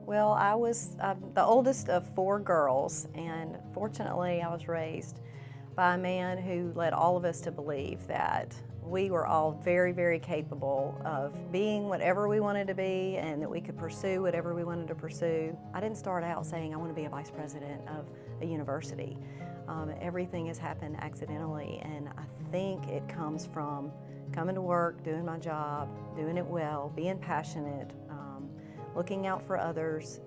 Well, I was the oldest of 4 girls, and fortunately I was raised by a man who led all of us to believe that we were all very, very capable of being whatever we wanted to be and that we could pursue whatever we wanted to pursue. I didn't start out saying I want to be a vice president of a university. Everything has happened accidentally, and I think it comes from coming to work, doing my job, doing it well, being passionate, looking out for others,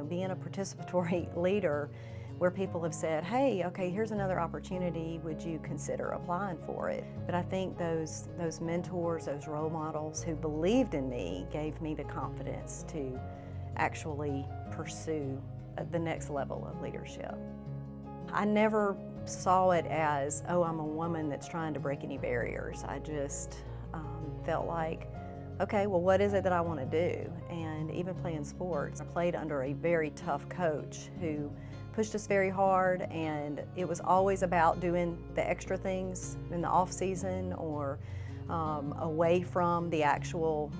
being a participatory leader where people have said, hey, okay, here's another opportunity, would you consider applying for it? But I think those mentors, those role models who believed in me gave me the confidence to actually pursue the next level of leadership. I never saw it as, oh, I'm a woman that's trying to break any barriers. I just felt like, okay, well, what is it that I want to do? And even playing sports, I played under a very tough coach who pushed us very hard, and it was always about doing the extra things in the off season or away from the actual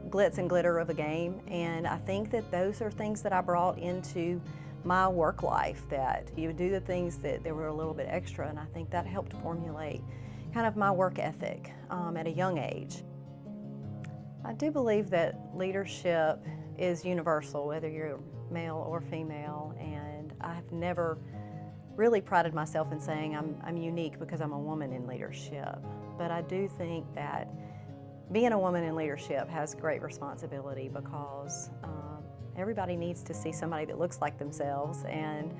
glitz and glitter of a game. And I think that those are things that I brought into my work life, that you would do the things that were a little bit extra, and I think that helped formulate kind of my work ethic at a young age. I do believe that leadership is universal, whether you're male or female, and I've never really prided myself in saying I'm unique because I'm a woman in leadership. But I do think that being a woman in leadership has great responsibility because everybody needs to see somebody that looks like themselves, and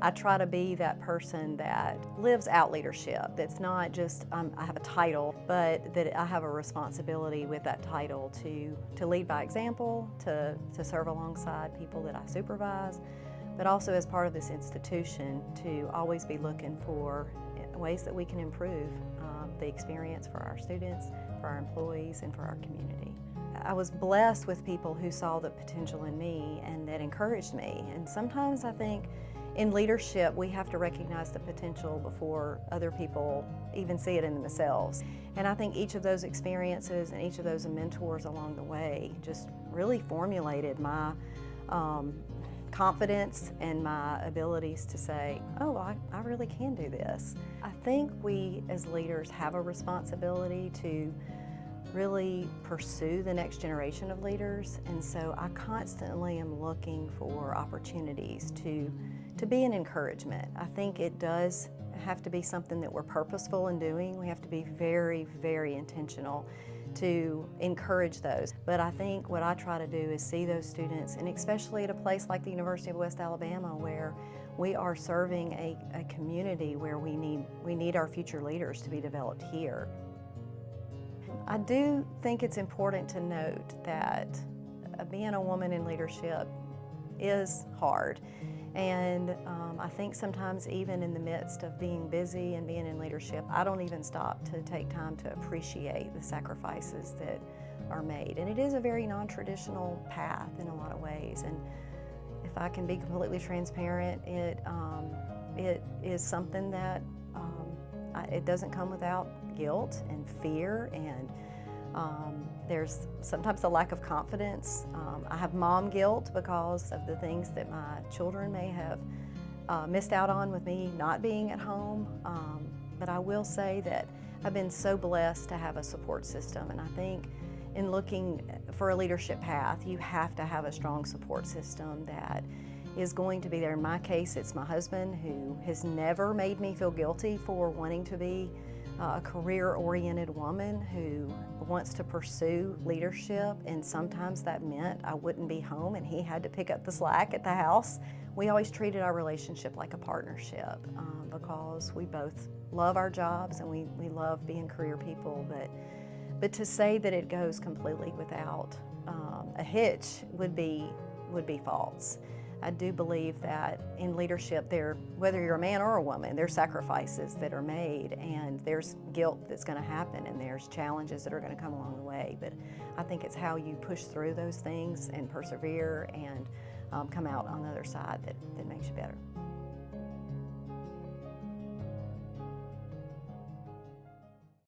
I try to be that person that lives out leadership. That's not just I have a title, but that I have a responsibility with that title to lead by example, to serve alongside people that I supervise, but also as part of this institution to always be looking for ways that we can improve the experience for our students, for our employees, and for our community. I was blessed with people who saw the potential in me and that encouraged me. And sometimes I think in leadership, we have to recognize the potential before other people even see it in themselves. And I think each of those experiences and each of those mentors along the way just really formulated my confidence and my abilities to say, oh, I really can do this. I think we as leaders have a responsibility to really pursue the next generation of leaders, and so I constantly am looking for opportunities to be an encouragement. I think it does have to be something that we're purposeful in doing. We have to be very, very intentional to encourage those. But I think what I try to do is see those students, and especially at a place like the University of West Alabama, where we are serving a community where we need our future leaders to be developed here. I do think it's important to note that being a woman in leadership is hard. And I think sometimes even in the midst of being busy and being in leadership, I don't even stop to take time to appreciate the sacrifices that are made. And it is a very non-traditional path in a lot of ways. And if I can be completely transparent, it is something that it doesn't come without guilt and fear, and there's sometimes a lack of confidence. I have mom guilt because of the things that my children may have missed out on with me not being at home. But I will say that I've been so blessed to have a support system, and I think in looking for a leadership path, you have to have a strong support system that is going to be there. In my case, it's my husband, who has never made me feel guilty for wanting to be a career-oriented woman who wants to pursue leadership, and sometimes that meant I wouldn't be home and he had to pick up the slack at the house. We always treated our relationship like a partnership because we both love our jobs and we love being career people, but to say that it goes completely without a hitch would be false. I do believe that in leadership, whether you're a man or a woman, there's sacrifices that are made, and there's guilt that's going to happen, and there's challenges that are going to come along the way. But I think it's how you push through those things and persevere and come out on the other side that makes you better.